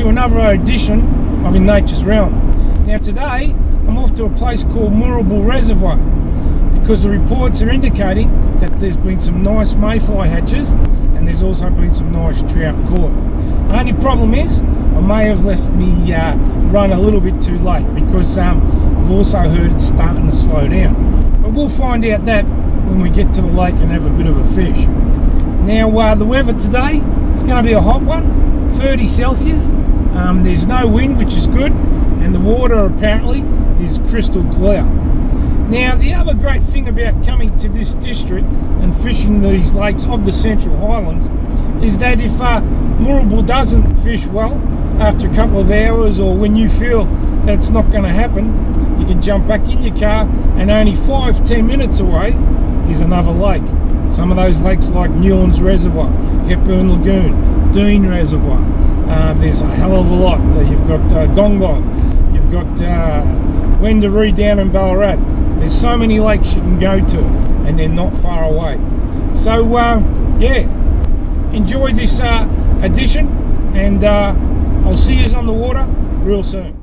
to another edition of In Nature's Realm. Now today I'm off to a place called Moorabool Reservoir because the reports are indicating that there's been some nice mayfly hatches and there's also been some nice trout caught. The only problem is I may have left me run a little bit too late because I've also heard it's starting to slow down. But we'll find out that when we get to the lake and have a bit of a fish. Now the weather today, it's going to be a hot one, 30 Celsius. There's no wind, which is good, and the water apparently is crystal clear. Now the other great thing about coming to this district and fishing these lakes of the Central Highlands is that if Moorabool doesn't fish well after a couple of hours, or when you feel that's not going to happen, you can jump back in your car and only 5-10 minutes away is another lake. Some of those lakes like Newlands Reservoir, Hepburn Lagoon, Dean Reservoir, there's a hell of a lot. You've got Gong Gong, you've got Wendouree down in Ballarat. There's so many lakes you can go to and they're not far away. So yeah, enjoy this edition, and I'll see you on the water real soon.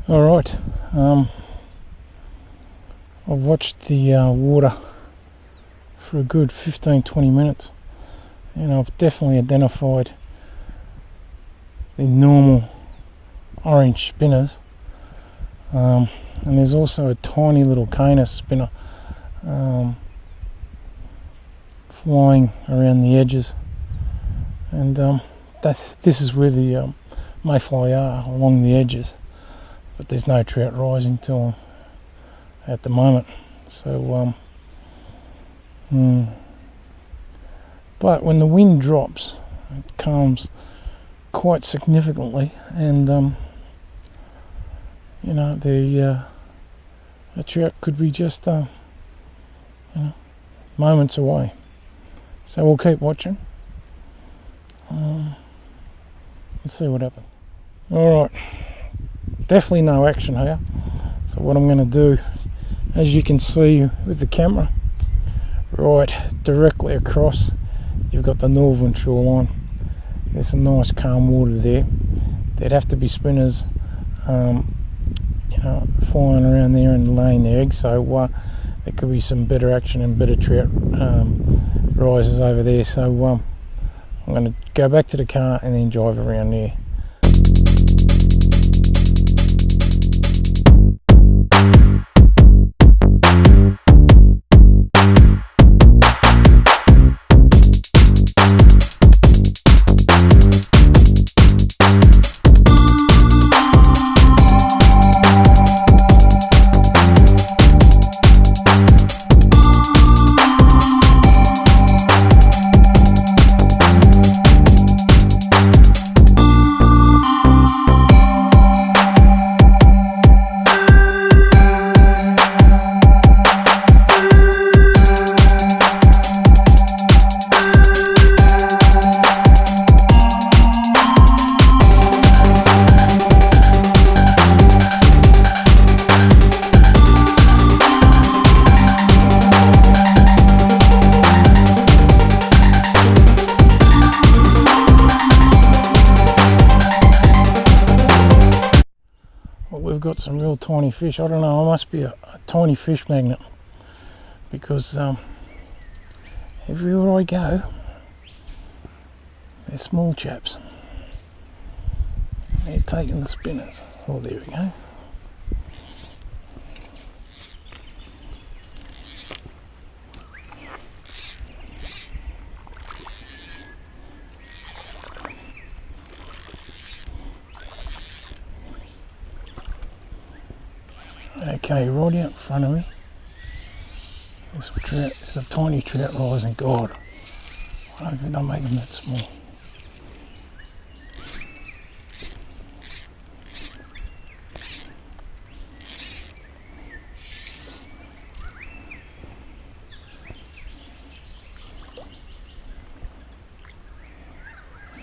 Alright, I've watched the water for a good 15-20 minutes and I've definitely identified the normal orange spinners, and there's also a tiny little canis spinner flying around the edges, and this is where the mayfly are, along the edges. But there's no trout rising to them at the moment. So, but when the wind drops, it calms quite significantly, and you know, the trout could be just you know, moments away. So we'll keep watching. Let's see what happens. All right. Definitely no action here, so what I'm going to do, as you can see with the camera, right directly across you've got the northern shoreline. There's some nice calm water there. There'd have to be spinners you know, flying around there and laying their eggs, so there could be some better action and better trout rises over there. So I'm going to go back to the car and then drive around there. some real tiny fish. I don't know, I must be a tiny fish magnet, because everywhere I go they're small chaps. They're taking the spinners. Oh, there we go. Okay, right out in front of me. There's some trout. There's a tiny trout rising. God, I hope they don't make them that small.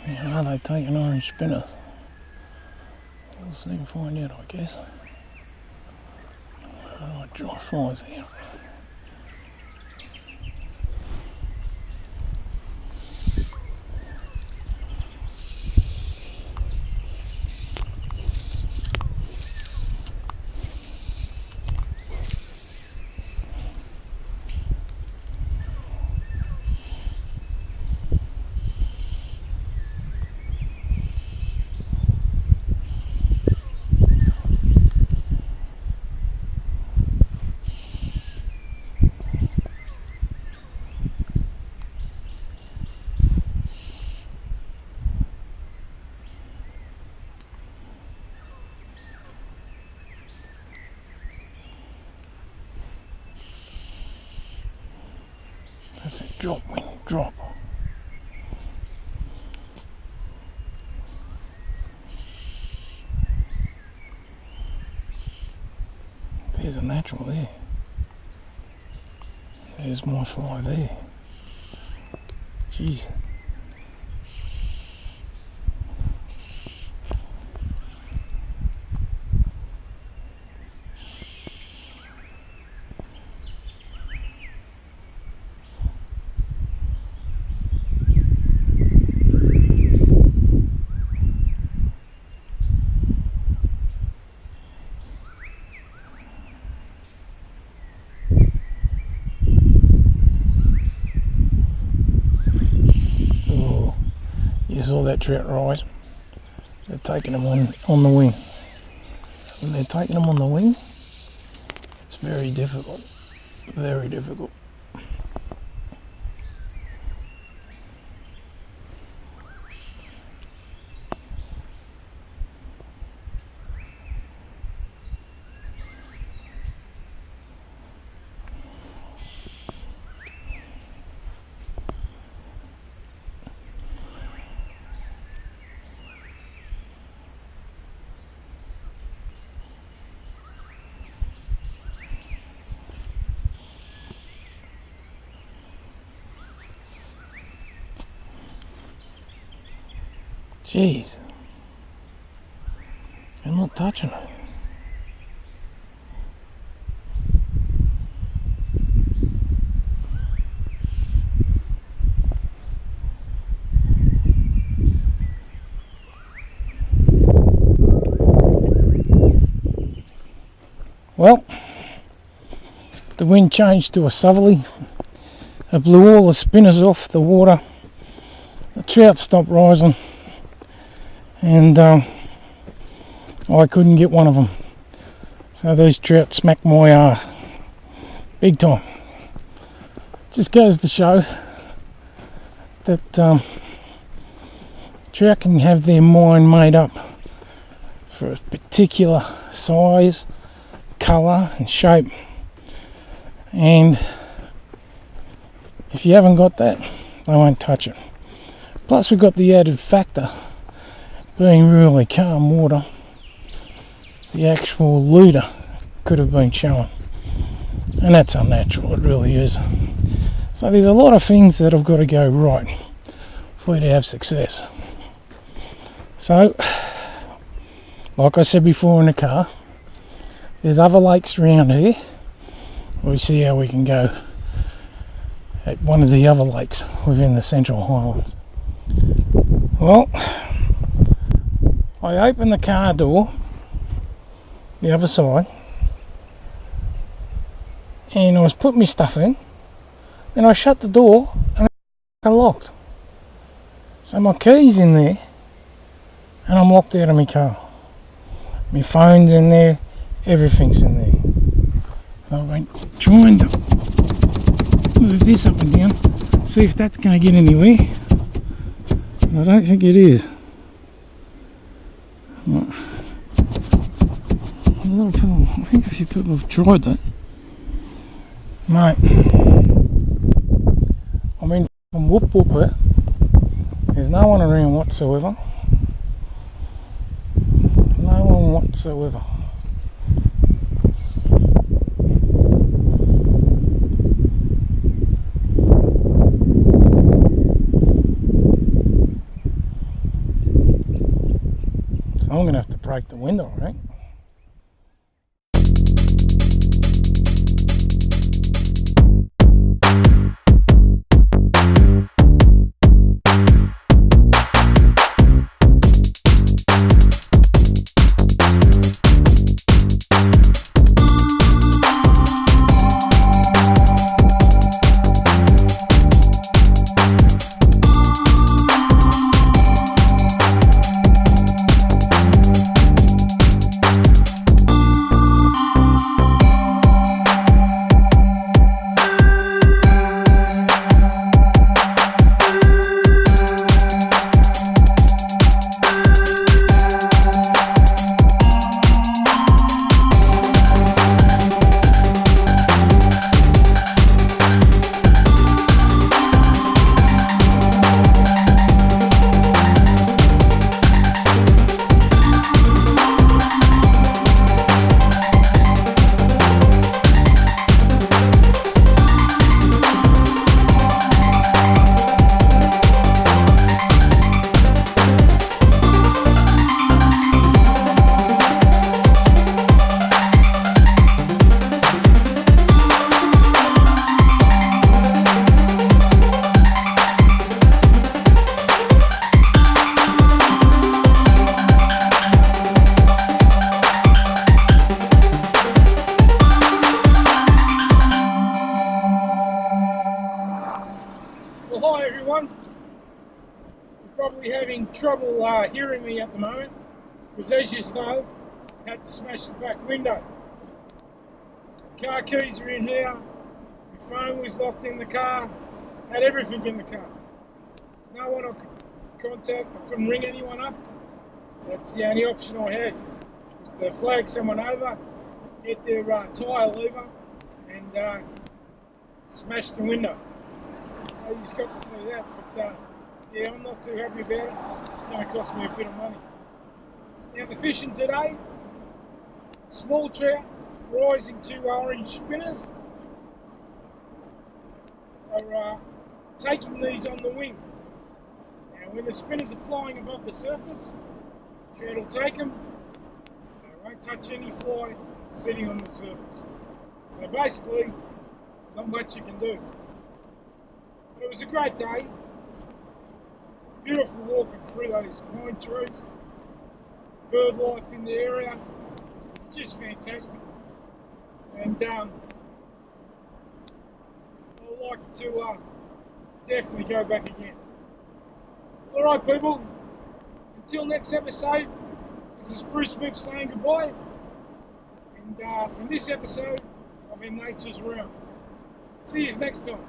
Yeah, are they taking orange spinners? We'll soon find out, I guess. Dry flies out. That's a drop, wind, drop. There's a natural there. There's my fly there. Jeez. Saw that trout rise. They're taking them on the wing. When they're taking them on the wing, it's very difficult. Very difficult. Jeez, I'm not touching it. Well, the wind changed to a southerly. It blew all the spinners off the water. The trout stopped rising. And I couldn't get one of them, so these trout smacked my ass big time. Just goes to show that trout can have their mind made up for a particular size, colour and shape, and if you haven't got that, they won't touch it. Plus we've got the added factor being really calm water, the actual leader could have been shown, and that's unnatural, it really is. So there's a lot of things that have got to go right for you to have success. So, like I said before in the car, there's other lakes around here. We'll see how we can go at one of the other lakes within the Central Highlands. Well, I opened the car door the other side, and I was putting my stuff in, then I shut the door and it's locked. So my key's in there and I'm locked out of my car. My phone's in there, everything's in there. So I've been trying to move this up and down, see if that's going to get anywhere. I don't think it is. A lot of people, I think a few people have tried that. Mate, I mean, from whoop it, there's no one around whatsoever. No one whatsoever. So I'm going to have to break the window, I think. Well, hi everyone. You're probably having trouble hearing me at the moment because, as you know, I had to smash the back window. Car keys are in here, my phone was locked in the car, had everything in the car. No one I could contact, I couldn't ring anyone up, so that's the only option I had, was to flag someone over, get their tyre lever and smash the window. So you just got to see that, but yeah, I'm not too happy about it. It's going to cost me a bit of money. Now the fishing today, small trout, rising to orange spinners, are taking these on the wing. Now when the spinners are flying above the surface, trout will take them, they won't touch any fly sitting on the surface. So basically, there's not much you can do. But it was a great day, beautiful walking through those pine trees, bird life in the area, just fantastic. And I'd like to definitely go back again. Alright people, until next episode, this is Bruce Smith saying goodbye, and from this episode of In Nature's Realm. See you next time.